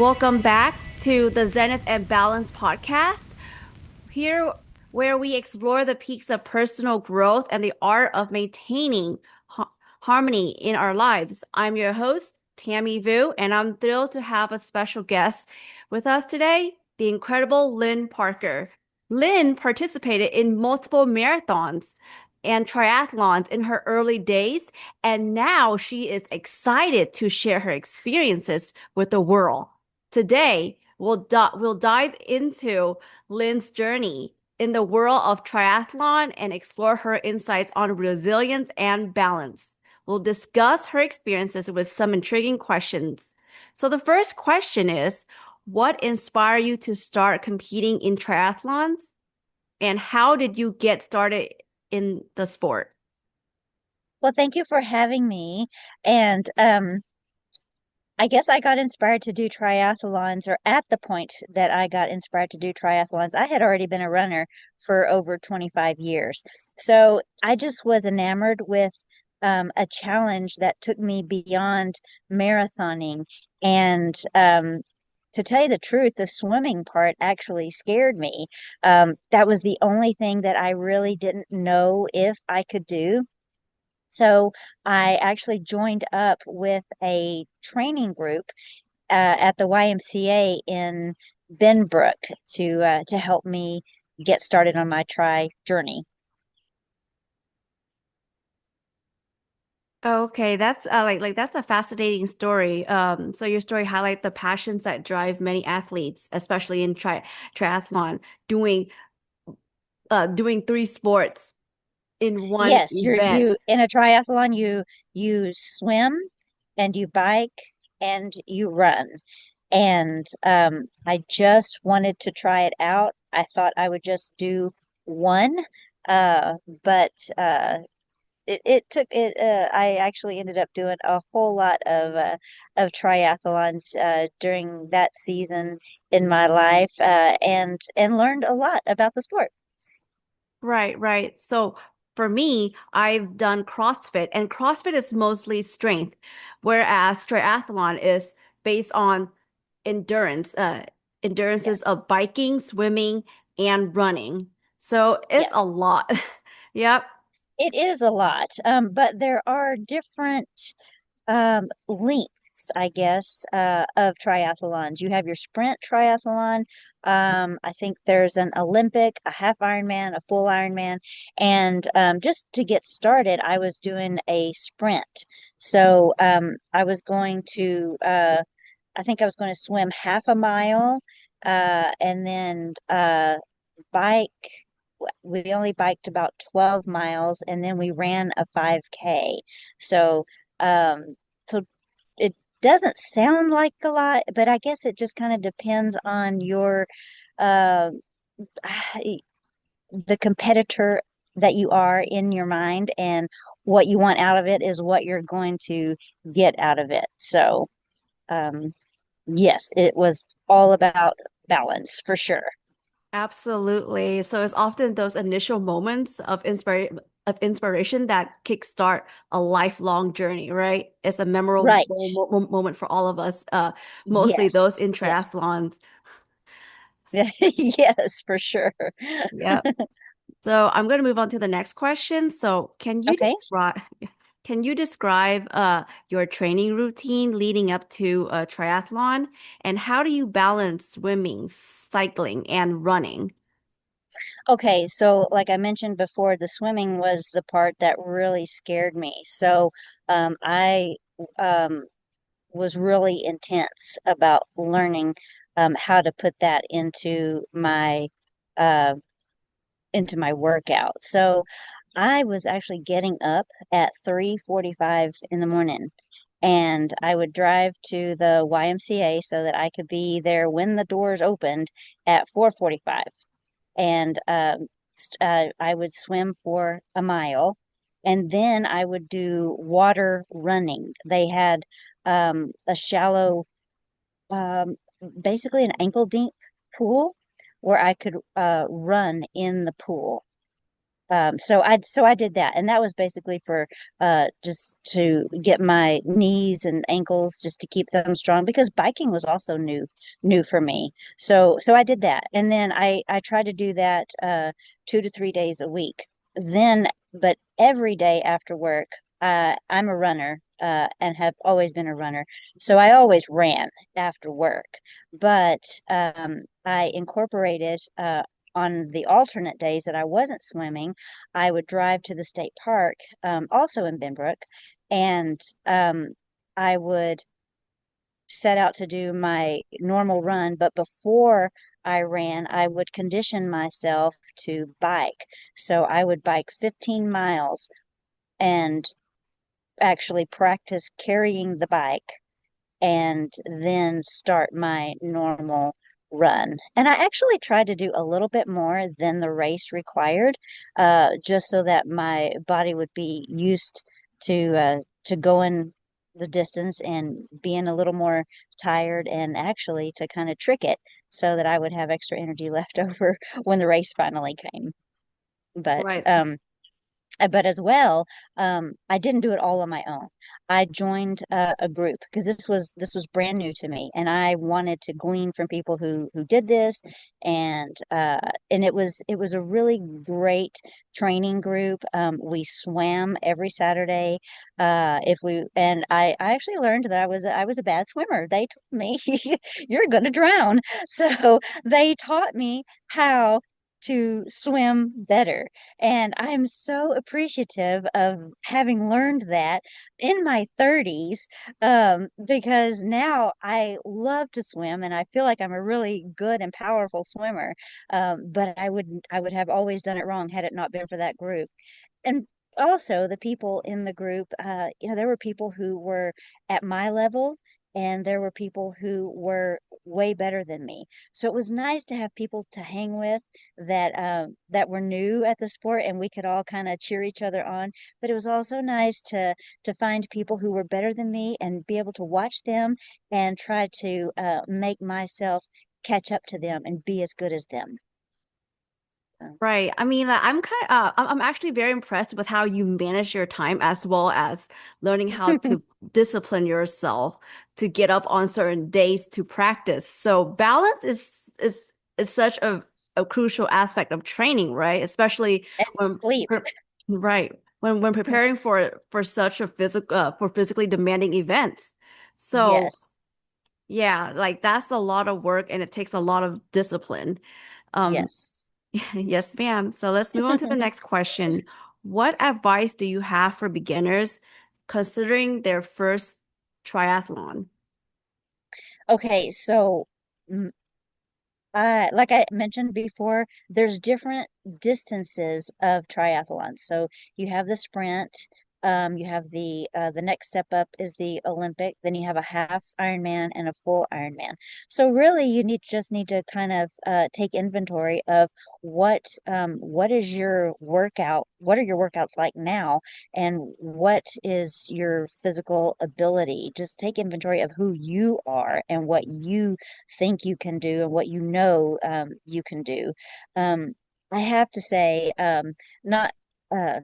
Welcome back to the Zenith and Balance podcast. Here, where we explore the peaks of personal growth and the art of maintaining harmony in our lives. I'm your host, Tammy Vu, and I'm thrilled to have a special guest with us today, the incredible Lynn Parker. Lynn participated in multiple marathons and triathlons in her early days, and now she is excited to share her experiences with the world. Today, we'll dive into Lynn's journey in the world of triathlon and explore her insights on resilience and balance. We'll discuss her experiences with some intriguing questions. So the first question is, what inspired you to start competing in triathlons? And how did you get started in the sport? Well, thank you for having me. And I guess I got inspired to do triathlons, or at the point that I got inspired to do triathlons, I had already been a runner for over 25 years. So I just was enamored with a challenge that took me beyond marathoning. And to tell you the truth, the swimming part actually scared me. That was the only thing that I really didn't know if I could do. So I actually joined up with a training group at the YMCA in Benbrook to help me get started on my tri journey. Okay, that's like that's a fascinating story. So your story highlight the passions that drive many athletes, especially in triathlon, doing doing three sports in one Yes, event. you in a triathlon you swim and you bike and you run. And I just wanted to try it out. I thought I would just do one, but it took it. I actually ended up doing a whole lot of triathlons during that season in my life, and learned a lot about the sport. Right, right. So for me, I've done CrossFit, and CrossFit is mostly strength, whereas triathlon is based on endurance, endurances of Yes, biking, swimming, and running. So it's a yes. lot. Yep. It is a lot, but there are different lengths, I guess, of triathlons. You have your sprint triathlon. I think there's an Olympic, a half Ironman, a full Ironman. And just to get started, I was doing a sprint. So I was going to, I think I was going to swim half a mile, and then bike. We only biked about 12 miles, and then we ran a 5K. So, um, so it doesn't sound like a lot, but I guess it just kind of depends on your uh the competitor that you are in your mind, and what you want out of it is what you're going to get out of it. So, um, yes, it was all about balance for sure. Absolutely. So it's often those initial moments of inspiration that kickstart a lifelong journey, right? It's a memorable Right. moment for all of us, mostly those Yes. in Yes. triathlons. Yes, for sure. Yep. So I'm going to move on to the next question. So Okay. can you describe your training routine leading up to a triathlon, and how do you balance swimming, cycling, and running? Okay, so like I mentioned before, the swimming was the part that really scared me. So I um, was really intense about learning how to put that uh, into my workout. So I was actually getting up at 3:45 in the morning, and I would drive to the YMCA so that I could be there when the doors opened at 4:45. And I would swim for a mile, and then I would do water running. They had a shallow, um, basically an ankle deep pool where I could run in the pool. So I did that, and that was basically for just to get my knees and ankles just to keep them strong because biking was also new for me. So I did that, and then I tried to do that 2 to 3 days a week. Then, but every day after work, I'm a runner. And have always been a runner. So I always ran after work. But I incorporated on the alternate days that I wasn't swimming, I would drive to the state park, also in Benbrook, and I would set out to do my normal run. But before I ran, I would condition myself to bike. So I would bike 15 miles and actually practice carrying the bike and then start my normal run. And I actually tried to do a little bit more than the race required, just so that my body would be used to going the distance and being a little more tired, and actually to kind of trick it so that I would have extra energy left over when the race finally came. But Right. but as well, I didn't do it all on my own. I joined a group because this was brand new to me, and I wanted to glean from people who did this, and it was a really great training group. We swam every Saturday. If we and I actually learned that I was a bad swimmer. They told me you're going to drown, so they taught me how to swim better. And I'm so appreciative of having learned that in my 30s, because now I love to swim and I feel like I'm a really good and powerful swimmer. But I would have always done it wrong had it not been for that group. And also the people in the group, there were people who were at my level, and there were people who were way better than me. So it was nice to have people to hang with that were new at the sport, and we could all kind of cheer each other on. But it was also nice to find people who were better than me and be able to watch them and try to make myself catch up to them and be as good as them. So, Right. I mean, like, I'm actually very impressed with how you manage your time as well as learning how to discipline yourself to get up on certain days to practice. So balance is such a crucial aspect of training, right? Especially and when sleep. right, when preparing for such a physical for physically demanding events. So Yes. yeah, like that's a lot of work and it takes a lot of discipline. Um, Yes. Yes, ma'am. So let's move on to the next question. What advice do you have for beginners considering their first triathlon? Okay, so mm, like I mentioned before, there's different distances of triathlons. So you have the sprint, you have the next step up is the Olympic, then you have a half Ironman and a full Ironman. So really, you just need to kind of take inventory of what is your workout, what are your workouts like now, and what is your physical ability. Just take inventory of who you are and what you think you can do and what you know you can do. Um, I have to say, not uh,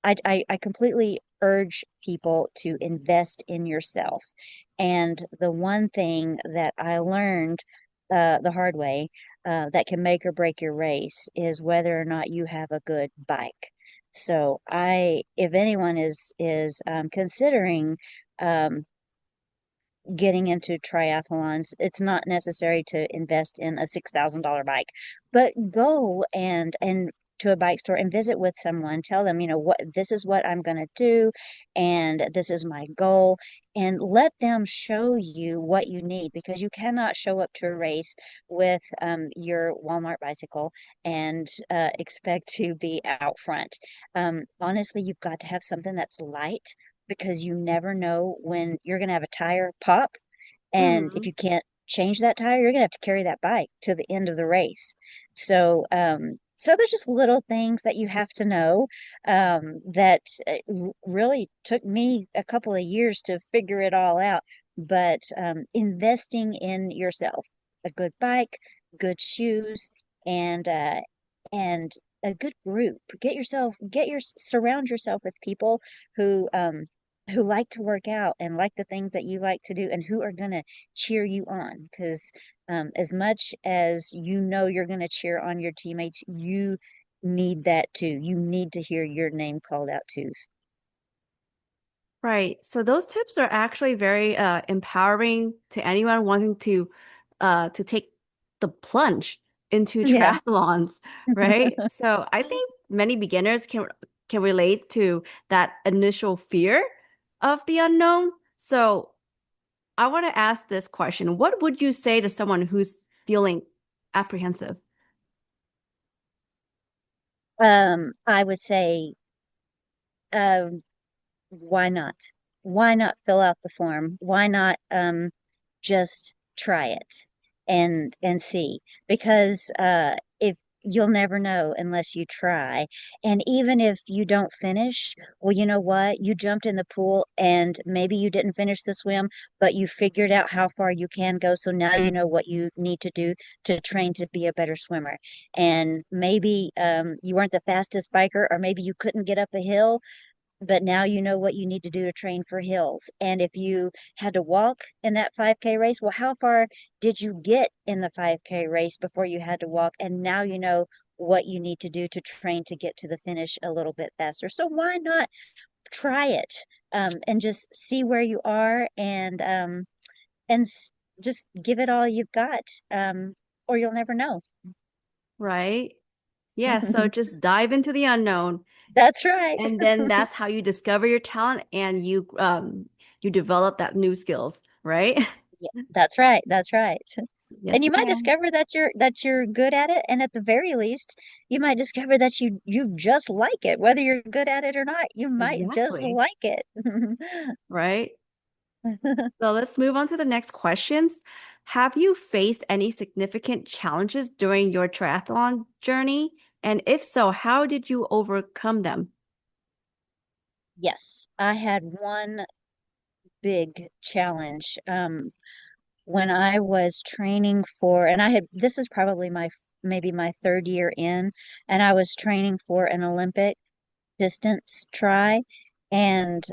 I completely urge people to invest in yourself. And the one thing that I learned the hard way, that can make or break your race is whether or not you have a good bike. So if anyone is considering um, getting into triathlons, it's not necessary to invest in a $6,000 bike, but go and to a bike store and visit with someone. Tell them, what this is what I'm going to do, and this is my goal, and let them show you what you need because you cannot show up to a race with your Walmart bicycle and expect to be out front. Honestly, you've got to have something that's light because you never know when you're going to have a tire pop. And if Hmm. you can't change that tire, you're going to have to carry that bike to the end of the race. So there's just little things that you have to know, that really took me a couple of years to figure it all out. But investing in yourself, a good bike, good shoes, and and a good group. Surround yourself with people who like to work out and like the things that you like to do and who are going to cheer you on. Because as much as you know you're going to cheer on your teammates, you need that too. You need to hear your name called out too. Right. So those tips are actually very empowering to anyone wanting to take the plunge into Yeah. triathlons, right? So I think many beginners can relate to that initial fear of the unknown. So I want to ask this question. What would you say to someone who's feeling apprehensive? I would say, um, why not? Why not fill out the form? Why not just try it and see? Because if you'll never know unless you try. And even if you don't finish, well, you know what? You jumped in the pool and maybe you didn't finish the swim, but you figured out how far you can go. So now you know what you need to do to train to be a better swimmer. And maybe you weren't the fastest biker, or maybe you couldn't get up a hill, but now you know what you need to do to train for hills. And if you had to walk in that 5K race, well, how far did you get in the 5K race before you had to walk? And now you know what you need to do to train to get to the finish a little bit faster. So why not try it, and just see where you are, and just give it all you've got, or you'll never know. Right? Yeah, so just dive into the unknown. That's right. And then that's how you discover your talent and you develop that new skills, right? Yeah, that's right. That's right. Yes, And you might ma'am. discover that you're good at it, and at the very least, you might discover that you just like it. Whether you're good at it or not, you might just Exactly. like it. Right? So let's move on to the next questions. Have you faced any significant challenges during your triathlon journey? And if so, how did you overcome them? Yes, I had one big challenge. When I was training for, and this is probably maybe my third year in, and I was training for an Olympic distance try, and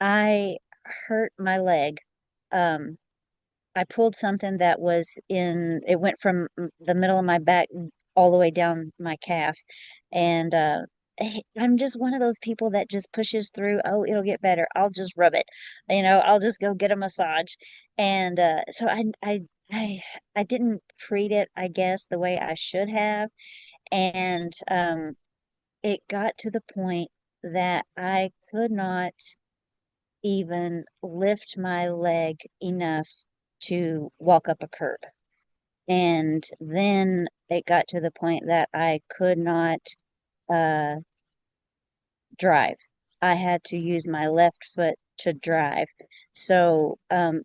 I hurt my leg. Um, I pulled something that it went from the middle of my back all the way down my calf. And I'm just one of those people that just pushes through. Oh, it'll get better. I'll just rub it. I'll just go get a massage. And so I, I didn't treat it, I guess, the way I should have. And it got to the point that I could not even lift my leg enough to walk up a curb. And then it got to the point that I could not uh, drive. I had to use my left foot to drive. So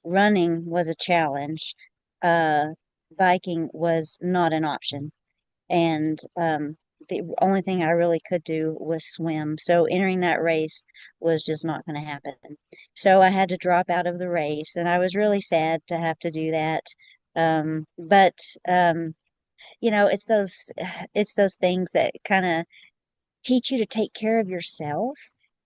running was a challenge. Uh, Biking was not an option. And the only thing I really could do was swim. So entering that race was just not going to happen. So I had to drop out of the race, and I was really sad to have to do that. But it's those things that kind of teach you to take care of yourself,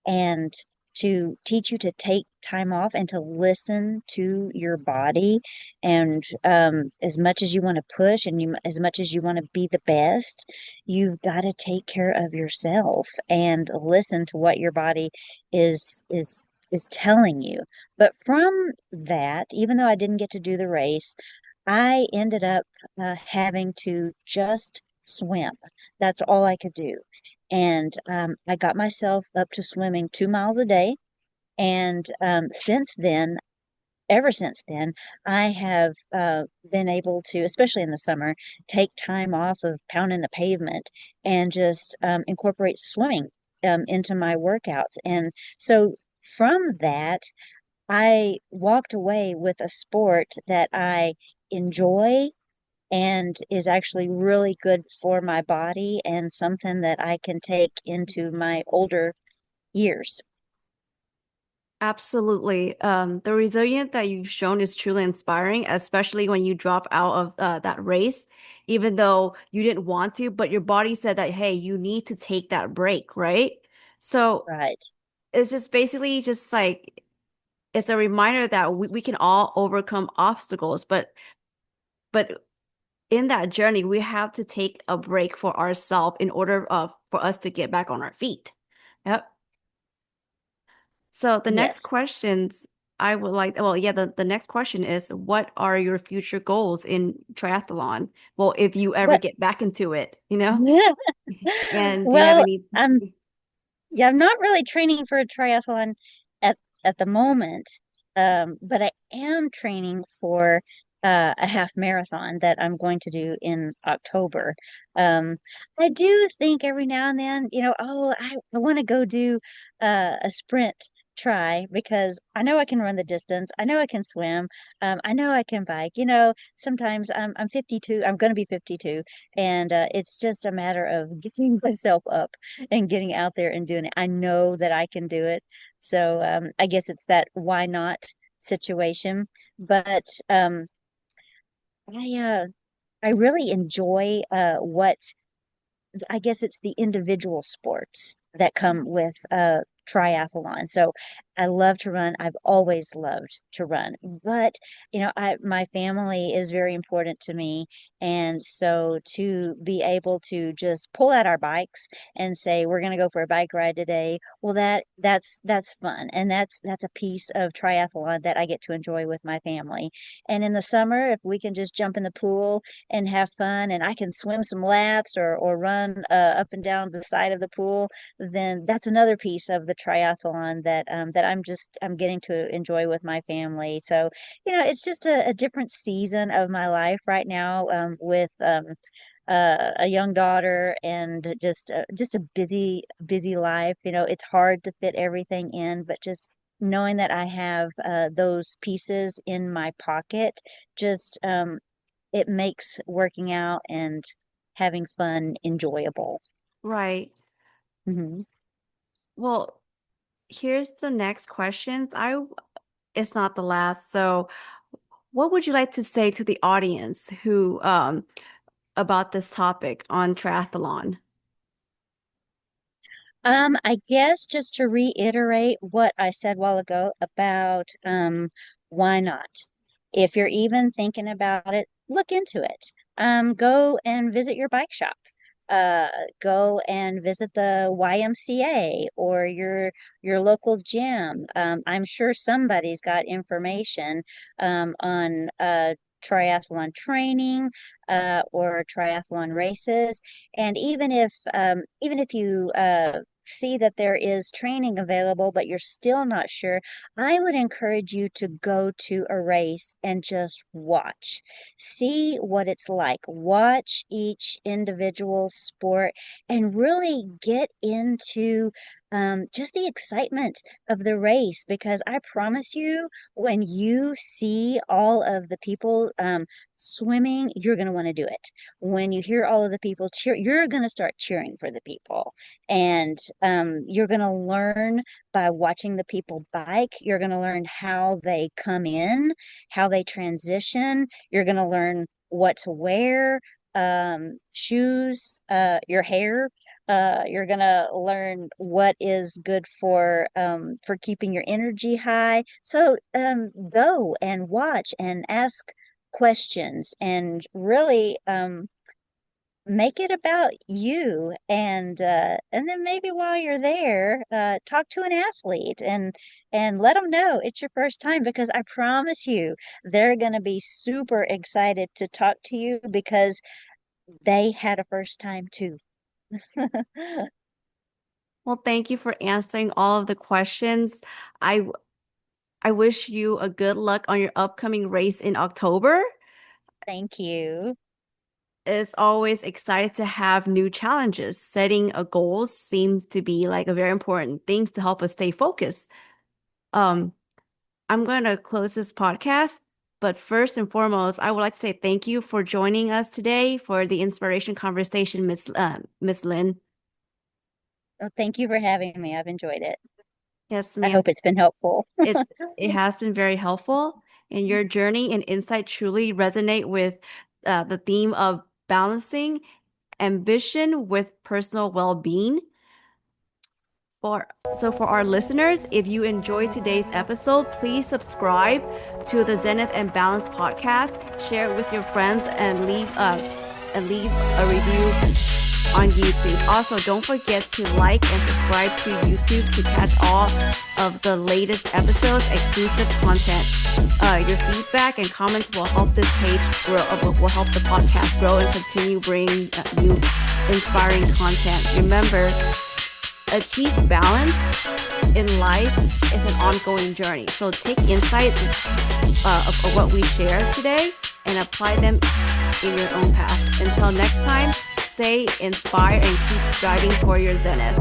and to teach you to take time off and to listen to your body. And as much as you want to push, and as much as you want to be the best, you've got to take care of yourself and listen to what your body is telling you. But from that, even though I didn't get to do the race, I ended up having to just swim. That's all I could do. And I got myself up to swimming 2 miles a day. And ever since then, I have been able to, especially in the summer, take time off of pounding the pavement and just incorporate swimming into my workouts. And so from that, I walked away with a sport that I enjoy and is actually really good for my body, and something that I can take into my older years. Absolutely. The resilience that you've shown is truly inspiring, especially when you drop out of that race, even though you didn't want to, but your body said that, hey, you need to take that break, right? So Right. it's just basically just like it's a reminder that we can all overcome obstacles, but in that journey, we have to take a break for ourselves in order for us to get back on our feet. Yep. So the next Yes. questions I would like, well, yeah, the next question is, what are your future goals in triathlon? Well, if you ever What? get back into it, you know? And do you have Well, any? yeah, I'm not really training for a triathlon at at the moment, but I am training for a half marathon that I'm going to do in October. Um, I do think every now and then, oh, I want to go do a sprint try because I know I can run the distance. I know I can swim. I know I can bike. Sometimes I'm 52. I'm going to be 52, and it's just a matter of getting myself up and getting out there and doing it. I know that I can do it. So I guess it's that why not situation. But I uh, I really enjoy what I guess it's the individual sports that come with triathlon. So I love to run. I've always loved to run, but my family is very important to me, and so to be able to just pull out our bikes and say we're going to go for a bike ride today, well, that's fun, and that's a piece of triathlon that I get to enjoy with my family. And in the summer, if we can just jump in the pool and have fun and I can swim some laps or run up and down the side of the pool, then that's another piece of the triathlon that I'm getting to enjoy with my family. So, it's just a different season of my life right now with a young daughter and just a busy life. It's hard to fit everything in, but just knowing that I have those pieces in my pocket just it makes working out and having fun enjoyable. Right. Hmm. Well, here's the next questions. It's not the last. So, what would you like to say to the audience who about this topic on triathlon? I guess just to reiterate what I said a while ago about why not? If you're even thinking about it, look into it. Go and visit your bike shop. Uh, Go and visit the YMCA or your local gym. I'm sure somebody's got information on triathlon training or triathlon races. And even if you see that there is training available, but you're still not sure, I would encourage you to go to a race and just watch. See what it's like. Watch each individual sport and really get into just the excitement of the race because I promise you, when you see all of the people swimming, you're going to want to do it. When you hear all of the people cheer, you're going to start cheering for the people. And you're going to learn by watching the people bike. You're going to learn how they come in, how they transition. You're going to learn what to wear, shoes, your hair. You're going to learn what is good for keeping your energy high. So go and watch and ask questions and really make it about you and then maybe while you're there talk to an athlete and let them know it's your first time because I promise you they're going to be super excited to talk to you because they had a first time too. Well, thank you for answering all of the questions. I I wish you a good luck on your upcoming race in October. Thank you. It's always excited to have new challenges. Setting a goal seems to be like a very important thing to help us stay focused. Um, I'm going to close this podcast, but first and foremost, I would like to say thank you for joining us today for the inspiration conversation, Miss Lynn. Well, thank you for having me. I've enjoyed it. Yes, I ma'am. hope it's been helpful. It's it has been very helpful, and your journey and insight truly resonate with the theme of balancing ambition with personal well-being. For our listeners, if you enjoyed today's episode, please subscribe to the Zenith and Balance podcast, share it with your friends, and leave a review on YouTube. Also, don't forget to like and subscribe to YouTube to catch all of the latest episodes, exclusive content. Your feedback and comments will help this page grow, will help the podcast grow and continue bringing you inspiring content. Remember, achieve balance in life is an ongoing journey. So take insights of what we share today and apply them in your own path. Until next time, stay inspired and keep striving for your zenith.